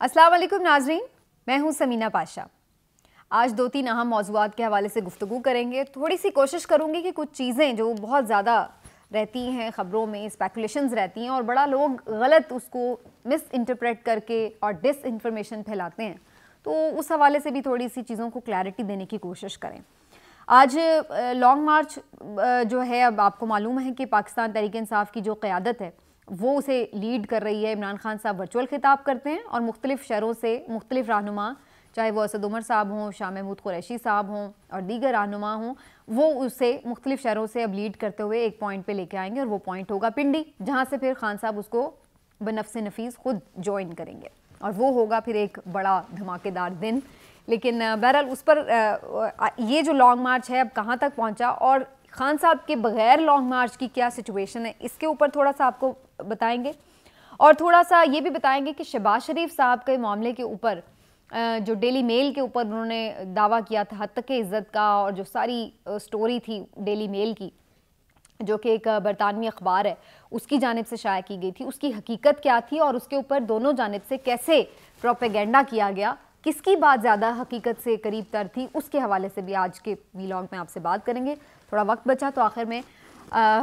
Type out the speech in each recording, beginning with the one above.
अस्सलाम वालेकुम नाजरीन, मैं हूं समीना पाशा। आज 2-3 अहम मौज़ूआत के हवाले से गुफ्तगू करेंगे। थोड़ी सी कोशिश करूंगी कि कुछ चीज़ें जो बहुत ज़्यादा रहती हैं ख़बरों में, स्पेकुलेशंस रहती हैं और बड़ा लोग गलत उसको मिस इंटरप्रेट करके और डिस इन्फॉर्मेशन फैलाते हैं, तो उस हवाले से भी थोड़ी सी चीज़ों को क्लैरिटी देने की कोशिश करें। आज लॉन्ग मार्च जो है, अब आपको मालूम है कि पाकिस्तान तहरीक इंसाफ की जो क़यादत है वो उसे लीड कर रही है। इमरान खान साहब वर्चुअल खिताब करते हैं और मुख्तलिफ शहरों से मुख्तलिफ रहनुमा, चाहे वो असद उमर साहब हों, शाह महमूद कुरैशी साहब हों और दीगर रहनुमा हों, वो उसे मुख्तलिफ शहरों से अब लीड करते हुए एक पॉइंट पे लेके आएंगे और वो पॉइंट होगा पिंडी, जहाँ से फिर खान साहब उसको बनफ्स नफीस खुद ज्वाइन करेंगे और वो होगा फिर एक बड़ा धमाकेदार दिन। लेकिन बहरहाल उस पर ये जो लॉन्ग मार्च है अब कहाँ तक पहुँचा और खान साहब के बगैर लॉन्ग मार्च की क्या सिचुएशन है, इसके ऊपर थोड़ा सा आपको बताएंगे और थोड़ा सा ये भी बताएंगे कि शहबाज शरीफ साहब के मामले के ऊपर जो डेली मेल के ऊपर उन्होंने दावा किया था हद तक के इज़्ज़त का, और जो सारी स्टोरी थी डेली मेल की जो कि एक बरतानवी अखबार है उसकी जानिब से शाया की गई थी, उसकी हकीकत क्या थी और उसके ऊपर दोनों जानिब से कैसे प्रोपेगेंडा किया गया, किसकी बात ज़्यादा हकीकत से करीब तर थी, उसके हवाले से भी आज के वीलॉग में आपसे बात करेंगे। थोड़ा वक्त बचा तो आखिर में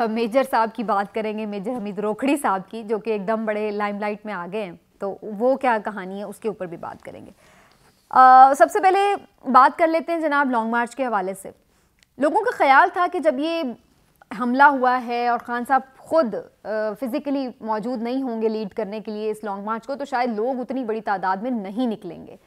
मेजर साहब की बात करेंगे, मेजर हमीद रोखड़ी साहब की, जो कि एकदम बड़े लाइमलाइट में आ गए हैं, तो वो क्या कहानी है उसके ऊपर भी बात करेंगे। सबसे पहले बात कर लेते हैं जनाब लॉन्ग मार्च के हवाले से। लोगों का ख्याल था कि जब ये हमला हुआ है और खान साहब खुद फिज़िकली मौजूद नहीं होंगे लीड करने के लिए इस लॉन्ग मार्च को, तो शायद लोग उतनी बड़ी तादाद में नहीं निकलेंगे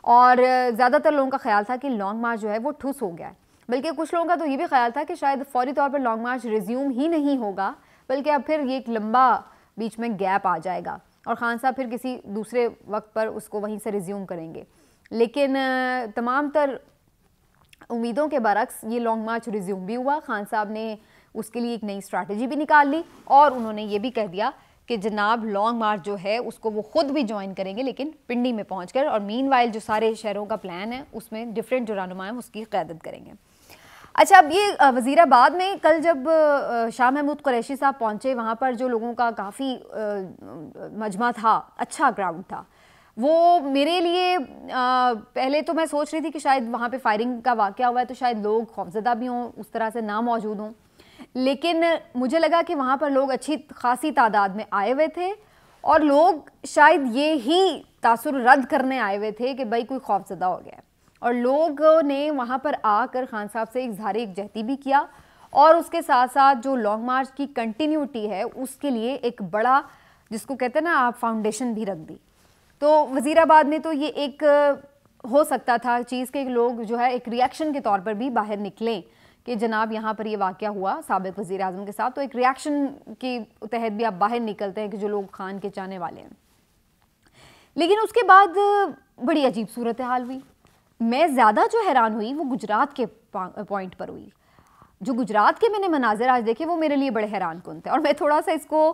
और ज़्यादातर लोगों का ख्याल था कि लॉन्ग मार्च जो है वो ठुस हो गया है। बल्कि कुछ लोगों का तो ये भी ख्याल था कि शायद फौरी तौर पर लॉन्ग मार्च रिज्यूम ही नहीं होगा, बल्कि अब फिर ये एक लंबा बीच में गैप आ जाएगा और खान साहब फिर किसी दूसरे वक्त पर उसको वहीं से रिज्यूम करेंगे। लेकिन तमाम तर उम्मीदों के बरक्स ये लॉन्ग मार्च रिज्यूम भी हुआ। खान साहब ने उसके लिए एक नई स्ट्रैटेजी भी निकाल ली और उन्होंने ये भी कह दिया कि जनाब लॉन्ग मार्च जो है उसको वो खुद भी ज्वाइन करेंगे, लेकिन पिंडी में पहुंचकर, और मीनवाइल जो सारे शहरों का प्लान है उसमें डिफरेंट जो रहनुमा है उसकी क़यादत करेंगे। अच्छा, अब ये वज़ीराबाद में कल जब शाह महमूद कुरैशी साहब पहुंचे, वहाँ पर जो लोगों का काफ़ी मजमा था, अच्छा क्राउड था, वो मेरे लिए पहले तो मैं सोच रही थी कि शायद वहाँ पे फायरिंग का वाक़या हुआ है तो शायद लोग खौफज़दा भी हों, उस तरह से ना मौजूद हों, लेकिन मुझे लगा कि वहाँ पर लोग अच्छी खासी तादाद में आए हुए थे और लोग शायद ये ही तासुर रद्द करने आए हुए थे कि भाई कोई खौफज़दा हो गया है, और लोगों ने वहाँ पर आकर खान साहब से इज़हार यकजहती भी किया और उसके साथ साथ जो लॉन्ग मार्च की कंटिन्यूटी है उसके लिए एक बड़ा, जिसको कहते हैं ना आप, फाउंडेशन भी रख दी। तो वज़ीराबाद में तो ये एक हो सकता था चीज़ के लोग जो है एक रिएक्शन के तौर पर भी बाहर निकलें कि जनाब यहाँ पर ये वाक़या हुआ साबिक़ वज़ीर आज़म के साथ, तो एक रिएक्शन के तहत भी आप बाहर निकलते हैं कि जो लोग खान के चाहने वाले हैं। लेकिन उसके बाद बड़ी अजीब सूरत हाल हुई। मैं ज़्यादा जो हैरान हुई वो गुजरात के पॉइंट पर हुई। जो गुजरात के मैंने मनाज़र आज देखे वो मेरे लिए बड़े हैरान कुन थे और मैं थोड़ा सा इसको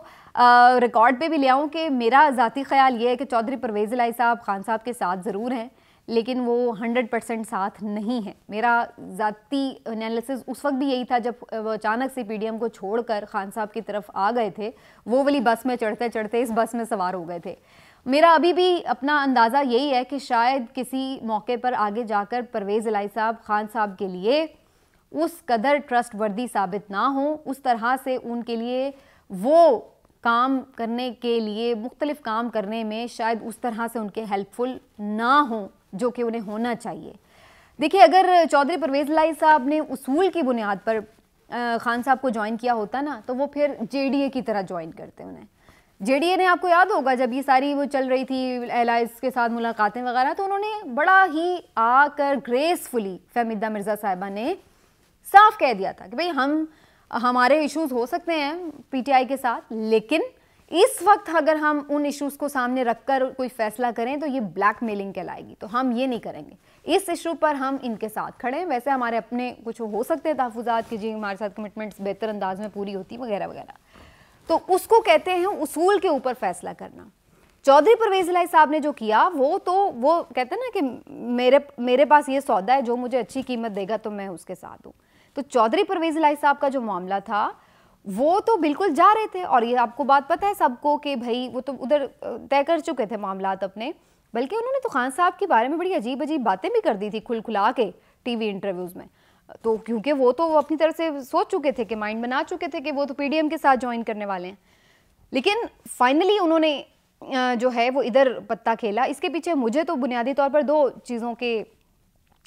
रिकॉर्ड पे भी ले आऊँ कि मेरा ज़ाती ख्याल ये है कि चौधरी परवेज़ इलाही साहब खान साहब के साथ ज़रूर हैं, लेकिन वो 100% साथ नहीं है। मेरा ज़ाती एनालिसिस उस वक्त भी यही था जब वो अचानक से PDM को छोड़कर खान साहब की तरफ आ गए थे, वो वाली बस में चढ़ते चढ़ते इस बस में सवार हो गए थे। मेरा अभी भी अपना अंदाज़ा यही है कि शायद किसी मौके पर आगे जाकर परवेज़ इलाही साहब खान साहब के लिए उस कदर ट्रस्ट वर्दी साबित ना हो, उस तरह से उनके लिए वो काम करने के लिए मुख्तलिफ काम करने में शायद उस तरह से उनके हेल्पफुल ना हो जो कि उन्हें होना चाहिए। देखिए, अगर चौधरी परवेज़ इलाही साहब ने उसूल की बुनियाद पर खान साहब को ज्वाइन किया होता ना, तो वो फिर JDA की तरह ज्वाइन करते उन्हें। JDA ने, आपको याद होगा जब ये सारी वो चल रही थी एलाइज के साथ मुलाकातें वगैरह, तो उन्होंने बड़ा ही आकर ग्रेसफुली फहमीदा मिर्ज़ा साहिबा ने साफ कह दिया था कि भाई हमारे इश्यूज़ हो सकते हैं PTI के साथ, लेकिन इस वक्त अगर हम उन इश्यूज़ को सामने रखकर कोई फैसला करें तो ये ब्लैकमेलिंग कहलाएगी, तो हम ये नहीं करेंगे। इस इशू पर हम इनके साथ खड़े हैं। वैसे हमारे अपने कुछ हो सकते हैं तहफ़्फ़ुज़ात कि जी हमारे साथ कमिटमेंट्स बेहतर अंदाज में पूरी होती वगैरह वगैरह, तो उसको कहते हैं उसूल के ऊपर फैसला करना। चौधरी परवेज़ इलाही साहब ने जो किया वो कहते हैं ना कि मेरे पास ये सौदा है, जो मुझे अच्छी कीमत देगा तो मैं उसके साथ हूँ। तो चौधरी परवेज़ इलाही साहब का जो मामला था वो तो बिल्कुल जा रहे थे, और ये आपको बात पता है सबको कि भाई वो तो उधर तय कर चुके थे मामलात अपने, बल्कि उन्होंने तो खान साहब के बारे में बड़ी अजीब अजीब बातें भी कर दी थी खुलखुला के टीवी इंटरव्यूज़ में। तो क्योंकि वो तो अपनी तरफ से सोच चुके थे कि माइंड बना चुके थे कि वो तो पीडीएम के साथ ज्वाइन करने वाले हैं, लेकिन फाइनली उन्होंने जो है वो इधर पत्ता खेला। इसके पीछे मुझे तो बुनियादी तौर पर 2 चीज़ों के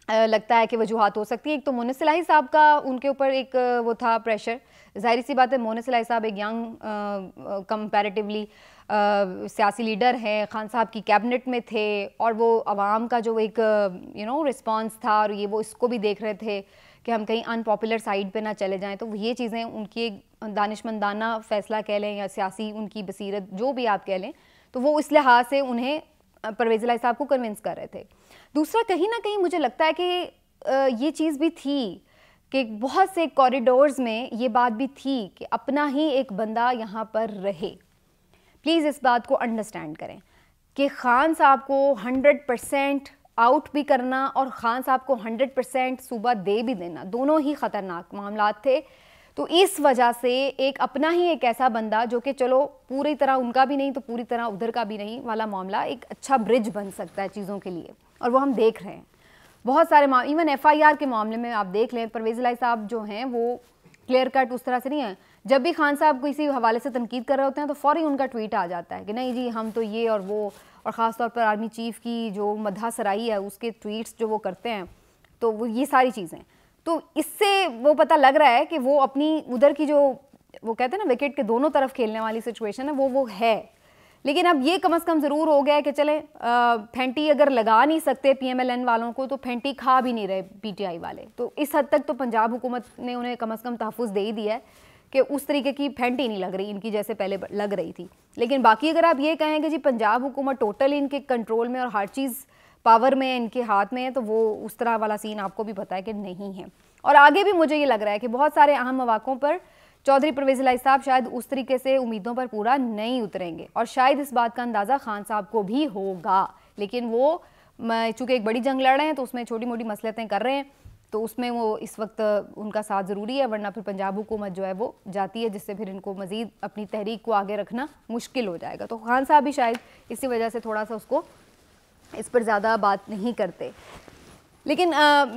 लगता है कि वजूहात हो सकती है। एक तो मोनिस इलाही साहब का उनके ऊपर एक वो था प्रेशर। ज़ाहिर सी बात है मोनिस इलाही साहब एक यंग कंपैरेटिवली सियासी लीडर हैं, खान साहब की कैबिनेट में थे और वो आवाम का जो एक रिस्पांस था और ये वो इसको भी देख रहे थे कि हम कहीं अनपॉपुलर साइड पे ना चले जाएं। तो ये चीज़ें उनकी एक दानिशमंदाना फ़ैसला कह लें या सियासी उनकी बसीरत जो भी आप कह लें, तो वो इस लिहाज से उन्हें परवेज़ इलाही साहब को कन्विंस कर रहे थे। दूसरा कहीं ना कहीं मुझे लगता है कि ये चीज़ भी थी कि बहुत से कॉरिडोर्स में ये बात भी थी कि अपना ही एक बंदा यहाँ पर रहे। प्लीज़ इस बात को अंडरस्टैंड करें कि खान साहब को 100% आउट भी करना और खान साहब को 100% सूबा दे भी देना, दोनों ही ख़तरनाक मामला थे। तो इस वजह से एक अपना ही एक ऐसा बंदा जो कि चलो पूरी तरह उनका भी नहीं तो पूरी तरह उधर का भी नहीं वाला मामला एक अच्छा ब्रिज बन सकता है चीज़ों के लिए, और वो हम देख रहे हैं बहुत सारे इवन FIR के मामले में आप देख लें, परवेज़ इलाही साहब जो हैं वो क्लियर कट उस तरह से नहीं है। जब भी खान साहब किसी हवाले से तनकीद कर रहे होते हैं तो फ़ौरी उनका ट्वीट आ जाता है कि नहीं जी हम तो ये और वो, और ख़ास तौर पर आर्मी चीफ़ की जो मदहा सराई है उसके ट्वीट्स जो वो करते हैं, तो वो ये सारी चीज़ें, तो इससे वो पता लग रहा है कि वो अपनी उधर की जो वो कहते हैं ना विकेट के दोनों तरफ खेलने वाली सिचुएशन है वो है। लेकिन अब ये कम से कम ज़रूर हो गया है कि चलें फेंटी अगर लगा नहीं सकते PMLN वालों को तो फेंटी खा भी नहीं रहे PTI वाले। तो इस हद तक तो पंजाब हुकूमत ने उन्हें कम से कम तहफ़्फ़ुज़ दे ही दिया है कि उस तरीके की फेंटी नहीं लग रही इनकी जैसे पहले लग रही थी। लेकिन बाकी अगर आप ये कहें कि जी पंजाब हुकूमत टोटल इनके कंट्रोल में और हर चीज़ पावर में इनके हाथ में है, तो वो उस तरह वाला सीन आपको भी पता है कि नहीं है। और आगे भी मुझे ये लग रहा है कि बहुत सारे अहम मौक़ों पर चौधरी परवेज़ इलाही साहब शायद उस तरीके से उम्मीदों पर पूरा नहीं उतरेंगे, और शायद इस बात का अंदाज़ा खान साहब को भी होगा। लेकिन वो चूँकि एक बड़ी जंग लड़ रहे हैं तो उसमें छोटी मोटी मसलहतें कर रहे हैं, तो उसमें वो इस वक्त उनका साथ ज़रूरी है, वरना फिर पंजाब हुकूमत जो है वो जाती है, जिससे फिर इनको मज़ीद अपनी तहरीक को आगे रखना मुश्किल हो जाएगा। तो खान साहब भी शायद इसी वजह से थोड़ा सा उसको इस पर ज़्यादा बात नहीं करते। लेकिन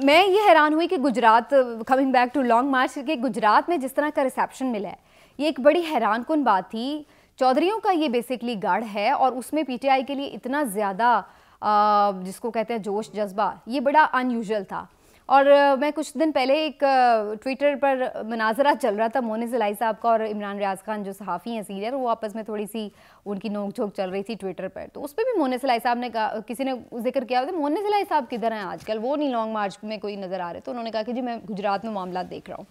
मैं ये हैरान हुई कि Gujarat, coming back to long march, के गुजरात में जिस तरह का रिसेप्शन मिला है ये एक बड़ी हैरान कुन बात थी। चौधरियों का ये बेसिकली गढ़ है और उसमें PTI के लिए इतना ज़्यादा जिसको कहते हैं जोश जज्बा, ये बड़ा अनयूजुअल था। और मैं कुछ दिन पहले एक ट्विटर पर मनाजरा चल रहा था मोनिस इलाही साहब का और इमरान रियाज खान जो सहाफ़ी हैं सीनियर, वो आपस में थोड़ी सी उनकी नोक झोंक चल रही थी ट्विटर पर। तो उस पर भी मोनिस इलाही साहब ने कहा, किसी ने जिक्र किया था मोनिस इलाही साहब किधर हैं आजकल, वो नहीं लॉन्ग मार्च में कोई नज़र आ रहे। तो उन्होंने कहा कि जी मैं गुजरात में मामला देख रहा हूँ।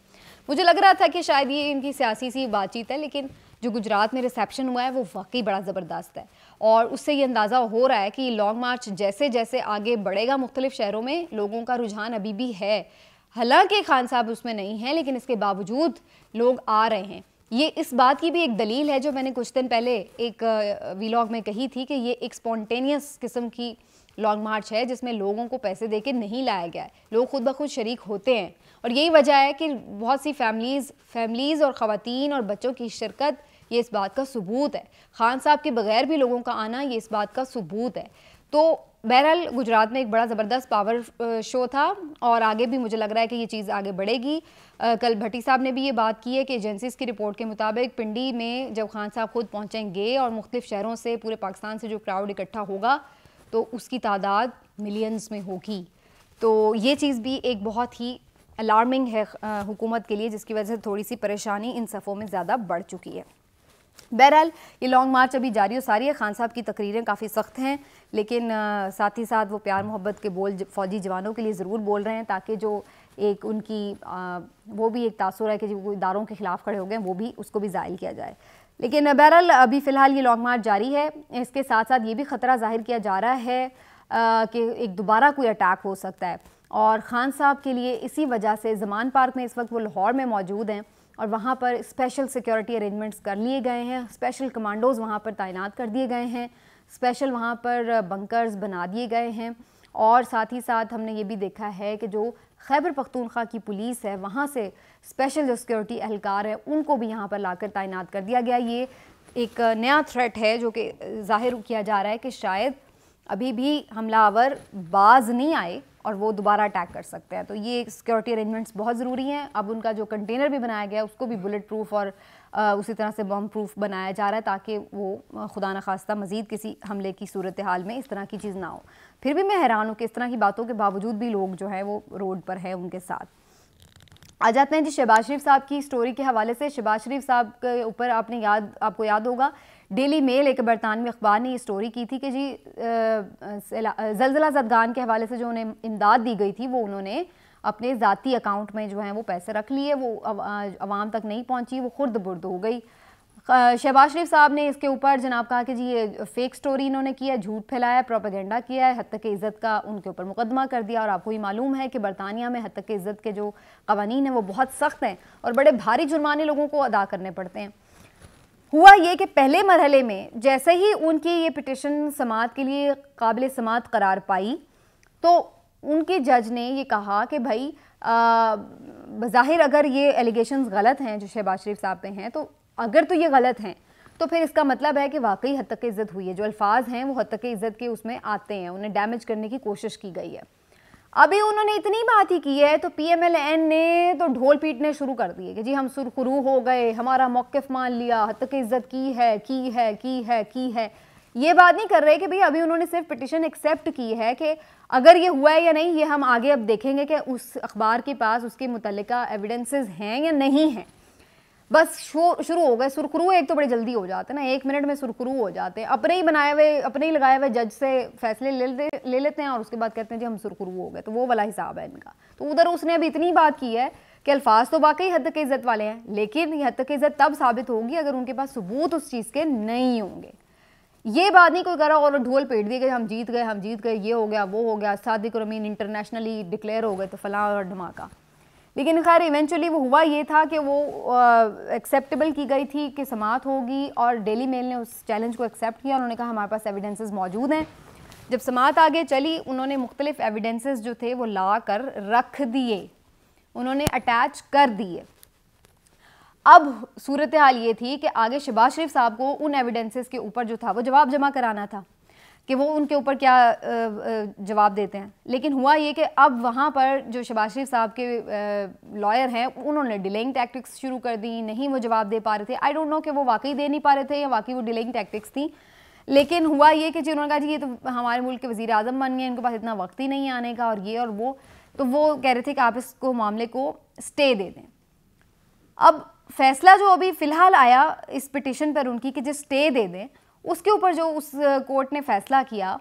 मुझे लग रहा था कि शायद ये इनकी सियासी सी बातचीत है, लेकिन जो गुजरात में रिसेप्शन हुआ है वो वाकई बड़ा ज़बरदस्त है, और उससे ये अंदाज़ा हो रहा है कि लॉन्ग मार्च जैसे जैसे आगे बढ़ेगा मुख्तलिफ शहरों में लोगों का रुझान अभी भी है। हालांकि खान साहब उसमें नहीं है, लेकिन इसके बावजूद लोग आ रहे हैं। ये इस बात की भी एक दलील है जो मैंने कुछ दिन पहले एक व्लॉग में कही थी कि ये एक स्पॉन्टेनियस किस्म की लॉन्ग मार्च है जिसमें लोगों को पैसे दे के नहीं लाया गया है, लोग खुद ब खुद शरीक होते हैं। और यही वजह है कि बहुत सी फैमिलीज़ और ख़वातीन और बच्चों की शिरकत ये इस बात का सबूत है। खान साहब के बगैर भी लोगों का आना ये इस बात का सबूत है। तो बहरहाल गुजरात में एक बड़ा ज़बरदस्त पावर शो था, और आगे भी मुझे लग रहा है कि ये चीज़ आगे बढ़ेगी। कल भट्टी साहब ने भी ये बात की है कि एजेंसीज की रिपोर्ट के मुताबिक पिंडी में जब खान साहब खुद पहुँचेंगे और मुख्तलिफ शहरों से पूरे पाकिस्तान से जो क्राउड इकट्ठा होगा तो उसकी तादाद मिलियंस में होगी। तो ये चीज़ भी एक बहुत ही अलार्मिंग है हुकूमत के लिए, जिसकी वजह से थोड़ी सी परेशानी इन सफ़ों में ज़्यादा बढ़ चुकी है। बहरहाल ये लॉन्ग मार्च अभी जारी और सारी है। खान साहब की तकरीरें काफ़ी सख्त हैं, लेकिन साथ ही साथ वो प्यार मोहब्बत के बोल फ़ौजी जवानों के लिए ज़रूर बोल रहे हैं, ताकि जो एक उनकी वो भी एक तासुर है कि जो इदारों के ख़िलाफ़ खड़े हो गए वो भी उसको भी ज़ायल किया जाए। लेकिन बहरहाल अभी फ़िलहाल ये लॉन्ग मार्च जारी है। इसके साथ साथ ये भी ख़तरा ज़ाहिर किया जा रहा है कि एक दोबारा कोई अटैक हो सकता है, और ख़ान साहब के लिए इसी वजह से ज़मान पार्क में इस वक्त वो लाहौर में मौजूद हैं और वहाँ पर स्पेशल सिक्योरिटी अरेंजमेंट्स कर लिए गए हैं, स्पेशल कमांडोज़ वहाँ पर तैनात कर दिए गए हैं, स्पेशल वहाँ पर बंकर्स बना दिए गए हैं। और साथ ही साथ हमने ये भी देखा है कि जो खैबर पख्तूनख्वा की पुलिस है वहाँ से स्पेशल जो सिक्योरिटी एहलकार है उनको भी यहाँ पर लाकर तैनात कर दिया गया। ये एक नया थ्रेट है जो कि ज़ाहिर किया जा रहा है कि शायद अभी भी हमलावर बाज नहीं आए और वो दोबारा अटैक कर सकते हैं। तो ये सिक्योरिटी अरेंजमेंट्स बहुत ज़रूरी हैं। अब उनका जो कंटेनर भी बनाया गया है उसको भी बुलेट प्रूफ और उसी तरह से बम प्रूफ बनाया जा रहा है, ताकि वो खुदा न खास्ता मज़ीद किसी हमले की सूरत हाल में इस तरह की चीज़ ना हो। फिर भी मैं हैरान हूँ कि इस तरह की बातों के बावजूद भी लोग जो है वो रोड पर है उनके साथ। आ जाते हैं जी शहबाज शरीफ साहब की स्टोरी के हवाले से। शहबाज शरीफ साहब के ऊपर आपको याद होगा, डेली मेल एक बरतानवी अखबार ने ये स्टोरी की थी कि जी ज़लज़ला ज़दगान के हवाले से जो उन्हें इमदाद दी गई थी वो उन्होंने अपने ज़ाती अकाउंट में जो है वो पैसे रख लिए, वो अवाम तक नहीं पहुंची, वो खुर्द बुर्द हो गई। शहबाज शरीफ साहब ने इसके ऊपर जनाब कहा कि जी ये फेक स्टोरी इन्होंने किया, झूठ फैलाया, प्रोपेगेंडा किया है, हद तक इज़्ज़त का उनके ऊपर मुकदमा कर दिया। और आपको ही मालूम है कि बरतानिया में हद तक इज़्ज़त के जो कवानीन हैं वो बहुत सख्त हैं और बड़े भारी जुर्माने लोगों को अदा करने पड़ते हैं। हुआ ये कि पहले मरहले में जैसे ही उनकी ये पिटिशन समाअत के लिए काबिल समाअत करार पाई तो उनके जज ने ये कहा कि भाई बज़ाहिर अगर ये एलिगेशंस गलत हैं जो शहबाज शरीफ साहब पे हैं, तो अगर तो ये गलत हैं तो फिर इसका मतलब है कि वाकई हद तक इज़्ज़त हुई है। जो अल्फाज हैं वो हद तक इज़्ज़त के उसमें आते हैं, उन्हें डैमेज करने की कोशिश की गई है। अभी उन्होंने इतनी बात ही की है तो PMLN ने तो ढोल पीटने शुरू कर दिए कि जी हम सुरखरू हो गए, हमारा मौक़िफ़ मान लिया, हद तक इज़्ज़त की है। ये बात नहीं कर रहे कि भाई अभी उन्होंने सिर्फ पिटिशन एक्सेप्ट की है कि अगर ये हुआ है या नहीं ये हम आगे अब देखेंगे कि उस अखबार के पास उसके मुतल्लिका एविडेंसेस हैं या नहीं हैं। बस शुरू हो गए सुरखरू। एक तो बड़े जल्दी हो जाते हैं ना, 1 मिनट में सुरखरू हो जाते हैं, अपने ही बनाए हुए अपने ही लगाए हुए जज से फैसले ले लेते हैं और उसके बाद कहते हैं जी हम सुरखरू हो गए। तो वो वाला हिसाब है इनका। तो उधर उसने अभी इतनी बात की है कि अल्फाज तो वाकई हद तक इज़्ज़त वाले हैं, लेकिन ये हद तक इज़्ज़त तब साबित होगी अगर उनके पास सबूत उस चीज़ के नहीं होंगे। ये बात नहीं कोई करा और ढोल पेट दिए कि हम जीत गए, ये हो गया वो हो गया, सादिक और अमीन इंटरनेशनली डिक्लेयर हो गए तो फलां और धमाका। लेकिन खैर इवेंचुअली वो हुआ ये था कि वो एक्सेप्टेबल की गई थी कि समाअत होगी और डेली मेल ने उस चैलेंज को एक्सेप्ट किया। उन्होंने कहा हमारे पास एविडेंसेस मौजूद हैं। जब समाअत आगे चली उन्होंने मुख्तलिफ एविडेंसेस जो थे वो ला कर रख दिए, उन्होंने अटैच कर दिए। अब सूरत हाल ये थी कि आगे शहबाज शरीफ साहब को उन एविडेंसेस के ऊपर जो था वो जवाब जमा कराना था कि वो उनके ऊपर क्या जवाब देते हैं। लेकिन हुआ ये कि अब वहाँ पर जो शहबाज शरीफ साहब के लॉयर हैं उन्होंने डिलेइंग टैक्टिक्स शुरू कर दी, नहीं वो जवाब दे पा रहे थे। आई डोंट नो कि वो वाकई दे नहीं पा रहे थे या वाकई वो डिलेइंग टैक्टिक्स थी। लेकिन हुआ ये कि जिन्होंने कहा जी ये तो हमारे मुल्क के वज़ीर आज़म बन गए, इनके पास इतना वक्त ही नहीं आने का और ये और वो, तो वो कह रहे थे कि आप इसको मामले को स्टे दे दें। अब फैसला जो अभी फ़िलहाल आया इस पिटिशन पर उनकी कि जो स्टे दे दें, उसके ऊपर जो उस कोर्ट ने फ़ैसला किया,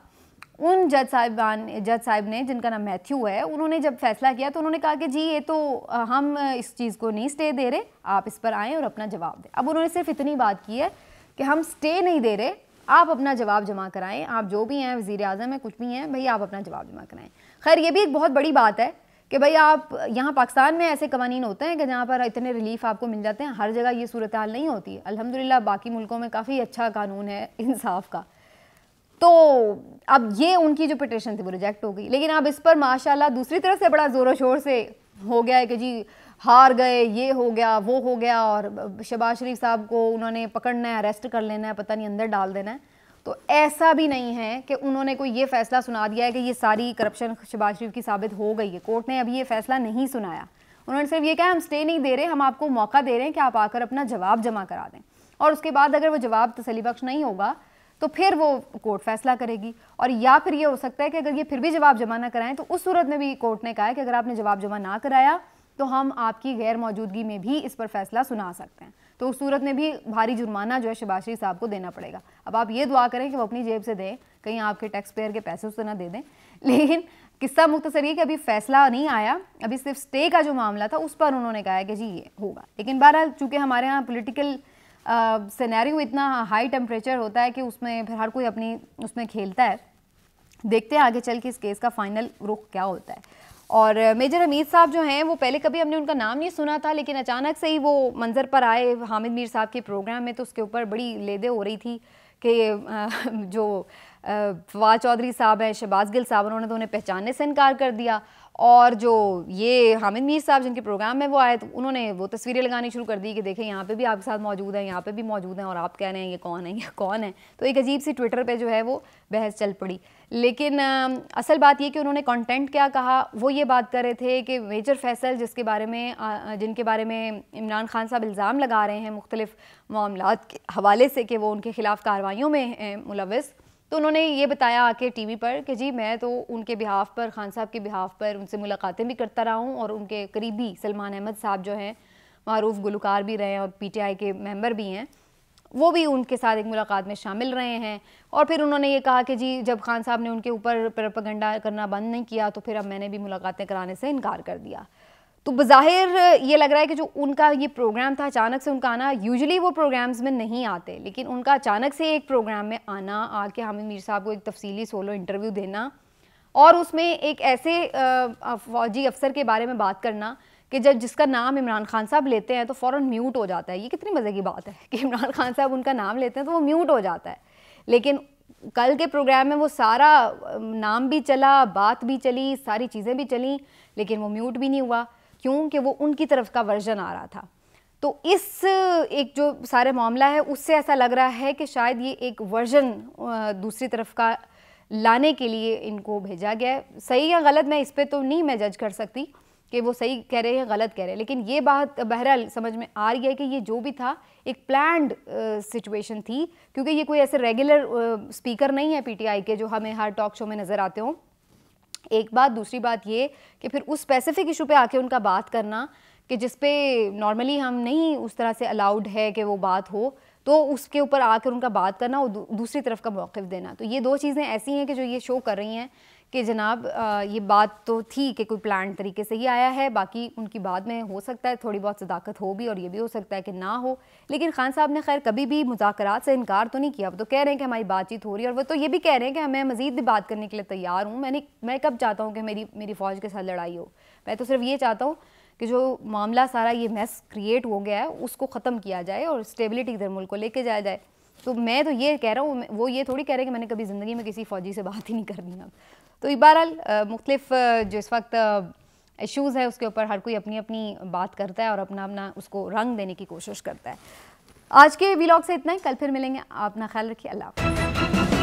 उन जज साहिब ने जिनका नाम मैथ्यू है, उन्होंने जब फैसला किया तो उन्होंने कहा कि जी ये तो हम इस चीज़ को नहीं स्टे दे रहे, आप इस पर आएँ और अपना जवाब दें। अब उन्होंने सिर्फ इतनी बात की है कि हम स्टे नहीं दे रहे, आप अपना जवाब जमा कराएं, आप जो भी हैं वज़ीर आज़म हैं कुछ भी हैं भाई आप अपना जवाब जमा कराएं। खैर ये भी एक बहुत बड़ी बात है कि भाई आप यहाँ पाकिस्तान में ऐसे कवानीन होते हैं कि जहाँ पर इतने रिलीफ आपको मिल जाते हैं, हर जगह ये सूरत हाल नहीं होती है। अल्हम्दुलिल्लाह बाकी मुल्कों में काफ़ी अच्छा कानून है इंसाफ का। तो अब ये उनकी जो पिटिशन थी वो रिजेक्ट हो गई, लेकिन अब इस पर माशाल्लाह दूसरी तरफ से बड़ा ज़ोरों शोर से हो गया है कि जी हार गए, ये हो गया वो हो गया और शहबाज शरीफ साहब को उन्होंने पकड़ना है, अरेस्ट कर लेना है, पता नहीं अंदर डाल देना है। तो ऐसा भी नहीं है कि उन्होंने कोई ये फैसला सुना दिया है कि ये सारी करप्शन शहबाज शरीफ की साबित हो गई है। कोर्ट ने अभी ये फैसला नहीं सुनाया, उन्होंने सिर्फ ये कहा हम स्टे नहीं दे रहे, हम आपको मौका दे रहे हैं कि आप आकर अपना जवाब जमा करा दें और उसके बाद अगर वो जवाब तसल्ली बख्श नहीं होगा तो फिर वो कोर्ट फैसला करेगी। और या फिर ये हो सकता है कि अगर ये फिर भी जवाब जमा ना कराएं तो उस सूरत में भी कोर्ट ने कहा है कि अगर आपने जवाब जमा ना कराया तो हम आपकी गैर मौजूदगी में भी इस पर फैसला सुना सकते हैं। तो उस सूरत में भी भारी जुर्माना जो है शहबाज शरीफ साहब को देना पड़ेगा। अब आप ये दुआ करें कि वो अपनी जेब से दें, कहीं आपके टैक्स पेयर के पैसे उससे ना दे दें। लेकिन किस्सा मुख्तसर ये कि अभी फैसला नहीं आया, अभी सिर्फ स्टे का जो मामला था उस पर उन्होंने कहा है कि जी ये होगा। लेकिन बहरहाल चूँकि हमारे यहाँ पोलिटिकल सिनेरियो इतना हाई टेम्परेचर होता है कि उसमें फिर हर कोई अपनी उसमें खेलता है। देखते हैं आगे चल के इस केस का फाइनल रुख क्या होता है। और मेजर हमीद साहब जो हैं वो पहले कभी हमने उनका नाम नहीं सुना था, लेकिन अचानक से ही वो मंजर पर आए हामिद मीर साहब के प्रोग्राम में, तो उसके ऊपर बड़ी लेदे हो रही थी कि जो फवाद चौधरी साहब हैं, शहबाज गिल साहब, उन्होंने तो उन्हें पहचानने से इनकार कर दिया। और जो ये हामिद मीर साहब जिनके प्रोग्राम में वो आए तो उन्होंने वो तस्वीरें लगानी शुरू कर दी कि देखें यहाँ पे भी आपके साथ मौजूद हैं, यहाँ पे भी मौजूद हैं और आप कह रहे हैं ये कौन है, ये कौन है। तो एक अजीब सी ट्विटर पे जो है वो बहस चल पड़ी। लेकिन असल बात ये कि उन्होंने कंटेंट क्या कहा, वो ये बात कर रहे थे कि मेजर फैसल जिनके बारे में इमरान खान साहब इल्ज़ाम लगा रहे हैं मुख्तलिफ मामलात के हवाले से कि वो उनके खिलाफ कार्रवाइयों में मुलव्वस, तो उन्होंने ये बताया आके टीवी पर कि जी मैं तो उनके बिहाफ पर, खान साहब के बिहाफ पर उनसे मुलाकातें भी करता रहा हूँ और उनके करीबी सलमान अहमद साहब जो हैं मारूफ गुलकार भी रहे हैं और PTI के मेंबर भी हैं, वो भी उनके साथ एक मुलाकात में शामिल रहे हैं। और फिर उन्होंने ये कहा कि जी जब खान साहब ने उनके ऊपर प्रोपेगेंडा करना बंद नहीं किया तो फिर अब मैंने भी मुलाकातें कराने से इनकार कर दिया। तो बज़ाहिर ये लग रहा है कि जो उनका ये प्रोग्राम था, अचानक से उनका आना, यूजुअली वो प्रोग्राम्स में नहीं आते, लेकिन उनका अचानक से एक प्रोग्राम में आना, आके हामिद मीर साहब को एक तफसीली सोलो इंटरव्यू देना और उसमें एक ऐसे फौजी अफसर के बारे में बात करना कि जब जिसका नाम इमरान खान साहब लेते हैं तो फ़ौरन म्यूट हो जाता है। ये कितनी मज़े की बात है कि इमरान खान साहब उनका नाम लेते हैं तो वो म्यूट हो जाता है। लेकिन कल के प्रोग्राम में वो सारा नाम भी चला, बात भी चली, सारी चीज़ें भी चली, लेकिन वो म्यूट भी नहीं हुआ। क्योंकि वो उनकी तरफ का वर्जन आ रहा था। तो इस एक जो सारे मामला है उससे ऐसा लग रहा है कि शायद ये एक वर्जन दूसरी तरफ का लाने के लिए इनको भेजा गया है। सही या गलत मैं इस पे तो नहीं मैं जज कर सकती कि वो सही कह रहे हैं गलत कह रहे हैं, लेकिन ये बात बहरहाल समझ में आ रही है कि ये जो भी था एक प्लान्ड सिचुएशन थी, क्योंकि ये कोई ऐसे रेगुलर स्पीकर नहीं है PTI के जो हमें हर टॉक शो में नज़र आते हों। एक बात, दूसरी बात ये कि फिर उस स्पेसिफिक इशू पे आके उनका बात करना कि जिस पे नॉर्मली हम नहीं उस तरह से अलाउड है कि वो बात हो, तो उसके ऊपर आकर उनका बात करना और दूसरी तरफ का मौक़िफ़ देना। तो ये दो चीज़ें ऐसी हैं कि जो ये शो कर रही हैं कि जनाब ये बात तो थी कि कोई प्लान तरीके से ही आया है, बाकी उनकी बात में हो सकता है थोड़ी बहुत सदाकत हो भी और ये भी हो सकता है कि ना हो। लेकिन खान साहब ने खैर कभी भी मुज़ाकरात से इनकार तो नहीं किया। वो तो कह रहे हैं कि हमारी बातचीत हो रही है और वो तो ये भी कह रहे हैं कि मैं मज़ीद भी बात करने के लिए तैयार हूँ। मैं कब चाहता हूँ कि मेरी फ़ौज के साथ लड़ाई हो, मैं तो सिर्फ ये चाहता हूँ कि जो मामला सारा ये मैस क्रिएट हो गया है उसको ख़त्म किया जाए और स्टेबिलिटी इधर मुल्क को लेके जाया जाए। तो मैं तो ये कह रहा हूँ, वो ये थोड़ी कह रहे हैं कि मैंने कभी ज़िंदगी में किसी फ़ौजी से बात ही नहीं करनी। अब तो बहरहाल मुख्तलिफ जो इस वक्त इश्यूज़ है उसके ऊपर हर कोई अपनी अपनी बात करता है और अपना अपना उसको रंग देने की कोशिश करता है। आज के व्लॉग से इतना ही, कल फिर मिलेंगे। आप अपना ख्याल रखिए। अल्लाह हाफ़िज़।